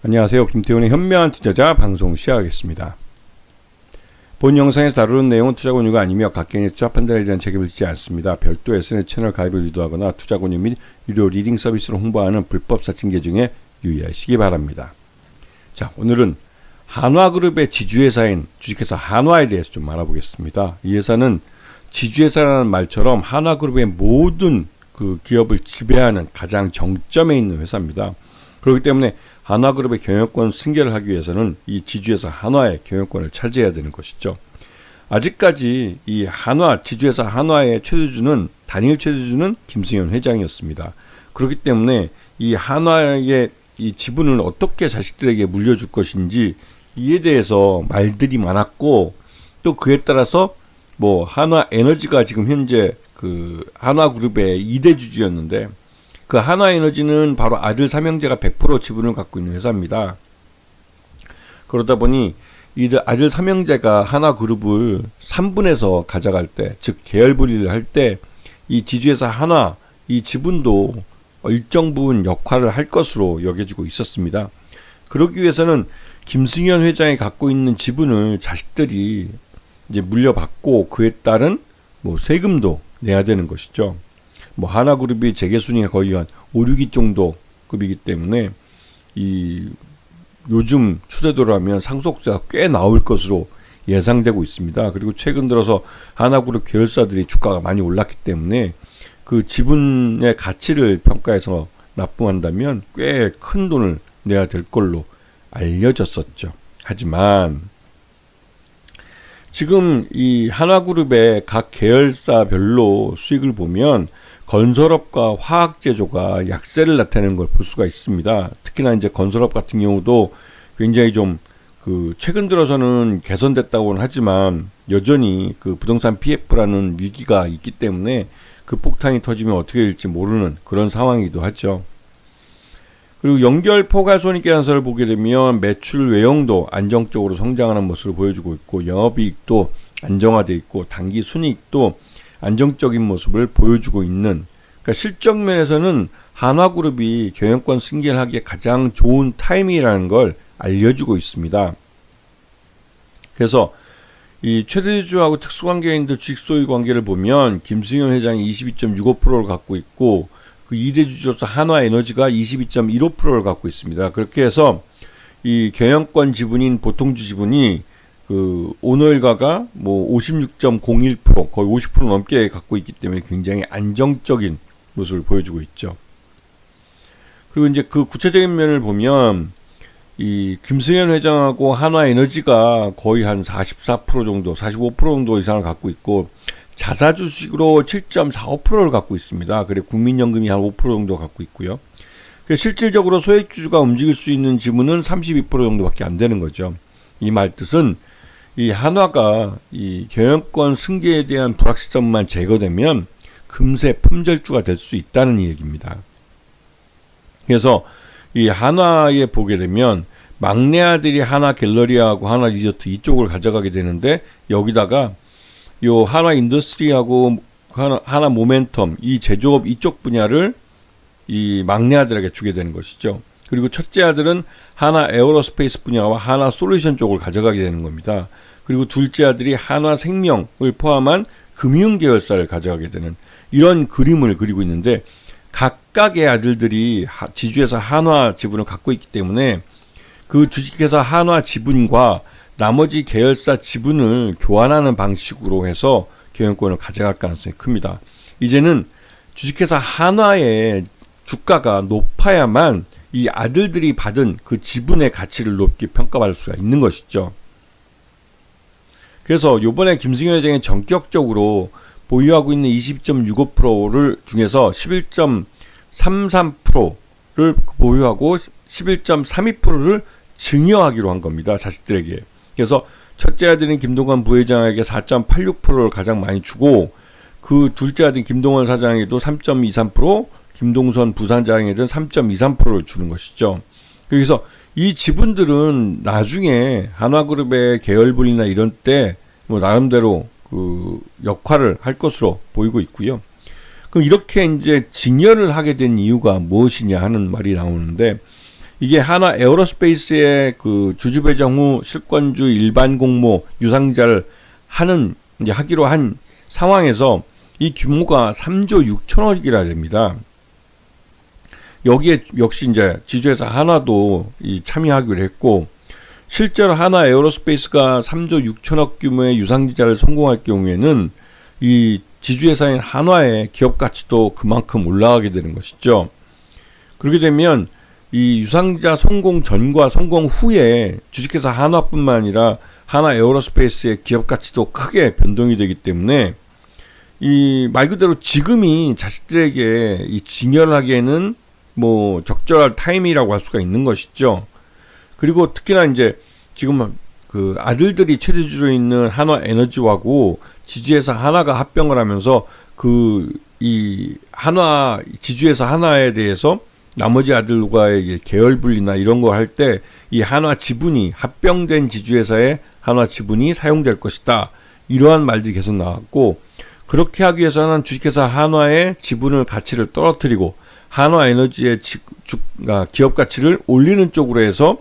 안녕하세요. 김태훈의 현명한 투자자 방송 시작하겠습니다. 본 영상에서 다루는 내용은 투자 권유가 아니며 각개인의 투자 판단에 대한 책임을 지지 않습니다. 별도 SNS 채널 가입을 유도하거나 투자 권유 및 유료 리딩 서비스로 홍보하는 불법 사칭 계정에 유의하시기 바랍니다. 자, 오늘은 한화그룹의 지주회사인 주식회사 한화에 대해서 좀 알아보겠습니다. 이 회사는 지주회사라는 말처럼 한화그룹의 모든 그 기업을 지배하는 가장 정점에 있는 회사입니다. 그렇기 때문에 한화그룹의 경영권 승계를 하기 위해서는 이 지주회사 한화의 경영권을 차지해야 되는 것이죠. 아직까지 이 지주회사 한화의 최대주는 단일 최대주는 김승현 회장이었습니다. 그렇기 때문에 이 한화의 이 지분을 어떻게 자식들에게 물려줄 것인지 이에 대해서 말들이 많았고, 또 그에 따라서 뭐 한화에너지가 지금 현재 그 한화그룹의 2대 주주였는데, 그 한화에너지는 바로 아들 삼형제가 100% 지분을 갖고 있는 회사입니다. 그러다 보니 이 아들 삼형제가 한화그룹을 3분에서 가져갈 때, 즉 계열 분리를 할 때 이 지주회사 한화 이 지분도 일정 부분 역할을 할 것으로 여겨지고 있었습니다. 그러기 위해서는 김승현 회장이 갖고 있는 지분을 자식들이 이제 물려받고 그에 따른 뭐 세금도 내야 되는 것이죠. 뭐 한화그룹이 재계순위가 거의 한 5, 6위 정도 급이기 때문에 이 요즘 추세대로라면 상속세가 꽤 나올 것으로 예상되고 있습니다. 그리고 최근 들어서 한화그룹 계열사들이 주가가 많이 올랐기 때문에 그 지분의 가치를 평가해서 납부한다면 꽤 큰 돈을 내야 될 걸로 알려졌었죠. 하지만 지금 이 한화그룹의 각 계열사별로 수익을 보면 건설업과 화학제조가 약세를 나타내는 걸 볼 수가 있습니다. 특히나 이제 건설업 같은 경우도 굉장히 좀 그 최근 들어서는 개선됐다고는 하지만 여전히 그 부동산 PF라는 위기가 있기 때문에 그 폭탄이 터지면 어떻게 될지 모르는 그런 상황이기도 하죠. 그리고 연결 포괄손익계산서를 보게 되면 매출 외형도 안정적으로 성장하는 모습을 보여주고 있고, 영업이익도 안정화되어 있고, 단기 순이익도 안정적인 모습을 보여주고 있는, 그러니까 실적 면에서는 한화그룹이 경영권 승계를 하기에 가장 좋은 타이밍이라는 걸 알려주고 있습니다. 그래서 이 최대주주하고 특수관계인들 주식 소유 관계를 보면 김승현 회장이 22.65%를 갖고 있고, 그 2대 주주로서 한화에너지가 22.15%를 갖고 있습니다. 그렇게 해서 이 경영권 지분인 보통주 지분이 그 오너일가가 뭐 56.01% 거의 50% 넘게 갖고 있기 때문에 굉장히 안정적인 모습을 보여주고 있죠. 그리고 이제 그 구체적인 면을 보면 이 김승현 회장하고 한화에너지가 거의 한 44% 정도, 45% 정도 이상을 갖고 있고, 자사 주식으로 7.45%를 갖고 있습니다. 그리고 국민연금이 한 5% 정도 갖고 있고요. 실질적으로 소액주주가 움직일 수 있는 지분은 32% 정도밖에 안 되는 거죠. 이 말 뜻은 이 한화가 이 경영권 승계에 대한 불확실성만 제거되면 금세 품절주가 될 수 있다는 얘기입니다. 그래서 이 한화에 보게 되면 막내 아들이 한화 갤러리아하고 한화 리조트 이쪽을 가져가게 되는데, 여기다가 요 한화 인더스트리하고 한화 모멘텀 이 제조업 이쪽 분야를 이 막내 아들에게 주게 되는 것이죠. 그리고 첫째 아들은 한화 에어로스페이스 분야와 한화 솔루션 쪽을 가져가게 되는 겁니다. 그리고 둘째 아들이 한화 생명을 포함한 금융 계열사를 가져가게 되는 이런 그림을 그리고 있는데, 각각의 아들들이 지주회사 한화 지분을 갖고 있기 때문에 그 주식회사 한화 지분과 나머지 계열사 지분을 교환하는 방식으로 해서 경영권을 가져갈 가능성이 큽니다. 이제는 주식회사 한화의 주가가 높아야만 이 아들들이 받은 그 지분의 가치를 높게 평가받을 수가 있는 것이죠. 그래서 이번에 김승현 회장이 전격적으로 보유하고 있는 22.65%를 중에서 11.33%를 보유하고 11.32%를 증여하기로 한 겁니다. 자식들에게. 그래서 첫째 아들인 김동관 부회장에게 4.86%를 가장 많이 주고, 그 둘째 아들인 김동원 사장에게도 3.23%, 김동선 부사장에게는 3.23%를 주는 것이죠. 그래서 이 지분들은 나중에 한화그룹의 계열분이나 이런 때 뭐 나름대로 그 역할을 할 것으로 보이고 있고요. 그럼 이렇게 이제 증여를 하게 된 이유가 무엇이냐 하는 말이 나오는데, 이게 한화 에어로스페이스의 그 주주 배정 후 실권주 일반 공모 유상자를 이제 하기로 한 상황에서 이 규모가 3조 6천억이라 됩니다. 여기에 역시 이제 지주회사 한화도 참여하기로 했고, 실제로 한화 에어로스페이스가 3조 6천억 규모의 유상증자를 성공할 경우에는 이 지주회사인 한화의 기업 가치도 그만큼 올라가게 되는 것이죠. 그렇게 되면 이 유상증자 성공 전과 성공 후에 주식회사 한화뿐만 아니라 한화 에어로스페이스의 기업 가치도 크게 변동이 되기 때문에 이 말 그대로 지금이 자식들에게 이 증여를 하기에는 뭐 적절한 타이밍이라고 할 수가 있는 것이죠. 그리고 특히나 이제 지금 그 아들들이 최대주로 있는 한화에너지하고 지주회사 한화가 합병을 하면서 이 한화 지주회사 한화에 대해서 나머지 아들과의 계열 분리나 이런 거 할 때 이 한화 지분이 합병된 지주회사의 한화 지분이 사용될 것이다. 이러한 말들이 계속 나왔고, 그렇게 하기 위해서는 주식회사 한화의 지분을 가치를 떨어뜨리고 한화에너지의 기업 가치를 올리는 쪽으로 해서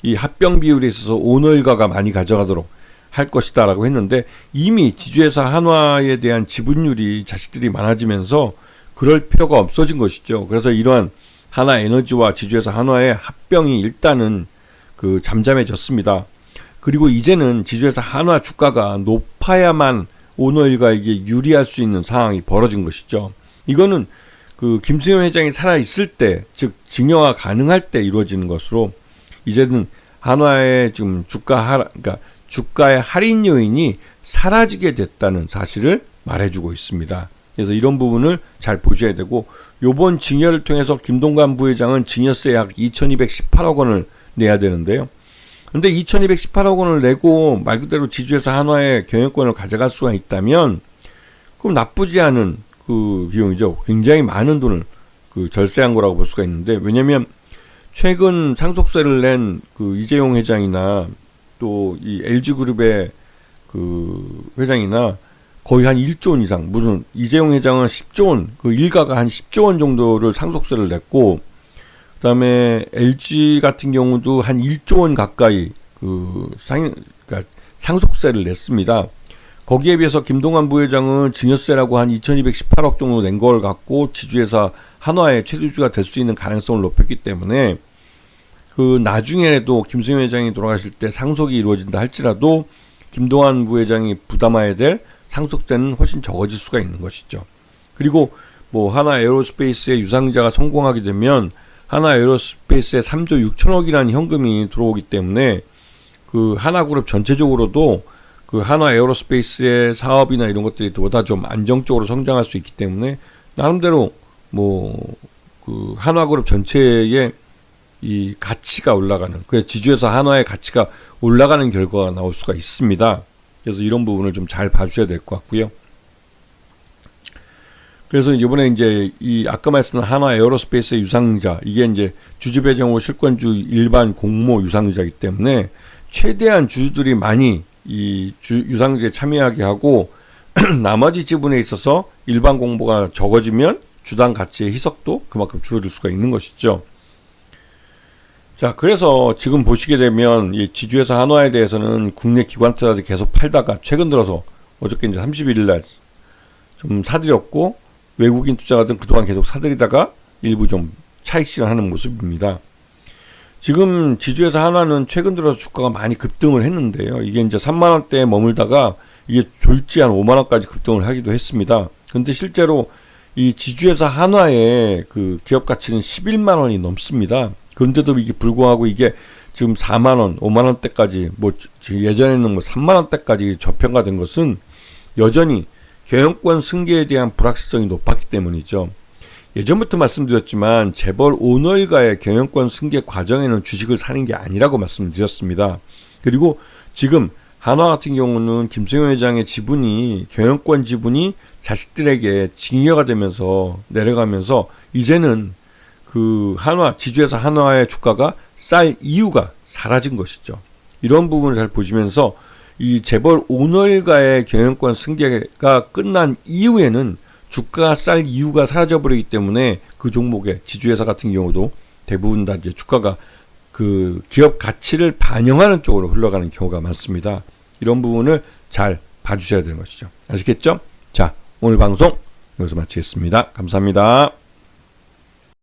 이 합병 비율에 있어서 오너 일가가 많이 가져가도록 할 것이다 라고 했는데, 이미 지주회사 한화에 대한 지분율이 자식들이 많아지면서 그럴 필요가 없어진 것이죠. 그래서 이러한 한화에너지와 지주회사 한화의 합병이 일단은 잠잠해졌습니다. 그리고 이제는 지주회사 한화 주가가 높아야만 오너 일가에게 유리할 수 있는 상황이 벌어진 것이죠. 이거는 김승현 회장이 살아있을 때, 즉 증여가 가능할 때 이루어지는 것으로, 이제는 한화의 지금 그러니까 주가의 할인 요인이 사라지게 됐다는 사실을 말해주고 있습니다. 그래서 이런 부분을 잘 보셔야 되고, 요번 증여를 통해서 김동관 부회장은 증여세 약 2218억 원을 내야 되는데요. 근데 2218억 원을 내고 말 그대로 지주회사 한화의 경영권을 가져갈 수가 있다면 그럼 나쁘지 않은 비용이죠. 굉장히 많은 돈을 절세한 거라고 볼 수가 있는데, 왜냐면 최근 상속세를 낸 이재용 회장이나 또 이 LG그룹의 회장이나 거의 한 1조 원 이상, 무슨 이재용 회장은 10조 원, 일가가 한 10조 원 정도를 상속세를 냈고, 그다음에 LG 같은 경우도 한 1조 원 가까이 그러니까 상속세를 냈습니다. 거기에 비해서 김동관 부회장은 증여세라고 한 2218억 정도 낸 걸 갖고 지주회사 한화의 최대주가 될 수 있는 가능성을 높였기 때문에 나중에도 김승현 회장이 돌아가실 때 상속이 이루어진다 할지라도 김동관 부회장이 부담해야 될 상속세는 훨씬 적어질 수가 있는 것이죠. 그리고 뭐 한화 에어로스페이스의 유상증자가 성공하게 되면 한화 에어로스페이스에 3조 6천억이라는 현금이 들어오기 때문에 하나그룹 전체적으로도 한화 에어로스페이스의 사업이나 이런 것들이 보다 좀 안정적으로 성장할 수 있기 때문에 나름대로 한화그룹 전체의 이 가치가 올라가는, 그래서 지주회사 한화의 가치가 올라가는 결과가 나올 수가 있습니다. 그래서 이런 부분을 좀 잘 봐주셔야 될 것 같고요. 그래서 이번에 이제 아까 말씀드린 한화 에어로스페이스의 유상증자, 이게 이제 주주 배정 후 실권주 일반 공모 유상증자이기 때문에 최대한 주주들이 많이 유상증자에 참여하게 하고 나머지 지분에 있어서 일반 공모가 적어지면 주당 가치의 희석도 그만큼 줄어들 수가 있는 것이죠. 자, 그래서 지금 보시게 되면 이 지주회사 한화에 대해서는 국내 기관 투자자들이 계속 팔다가 최근 들어서 어저께 이제 31일 날 좀 사들였고, 외국인 투자자들은 그동안 계속 사들이다가 일부 좀 차익 실현하는 모습입니다. 지금 지주회사 한화는 최근 들어서 주가가 많이 급등을 했는데요. 이게 이제 3만원대에 머물다가 이게 졸지한 5만원까지 급등을 하기도 했습니다. 근데 실제로 이 지주회사 한화의 기업 가치는 11만원이 넘습니다. 그런데도 이게 불구하고 이게 지금 4만원, 5만원대까지, 예전에는 3만원대까지 저평가된 것은 여전히 경영권 승계에 대한 불확실성이 높았기 때문이죠. 예전부터 말씀드렸지만 재벌 오너 일가의 경영권 승계 과정에는 주식을 사는 게 아니라고 말씀드렸습니다. 그리고 지금 한화 같은 경우는 김승현 회장의 경영권 지분이 자식들에게 증여가 되면서 내려가면서 이제는 지주회사 한화의 주가가 쌀 이유가 사라진 것이죠. 이런 부분을 잘 보시면서 이 재벌 오너 일가의 경영권 승계가 끝난 이후에는 주가가 쌀 이유가 사라져버리기 때문에 그 종목의 지주회사 같은 경우도 대부분 다 이제 주가가 그 기업 가치를 반영하는 쪽으로 흘러가는 경우가 많습니다. 이런 부분을 잘 봐주셔야 되는 것이죠. 아시겠죠? 자, 오늘 방송 여기서 마치겠습니다. 감사합니다.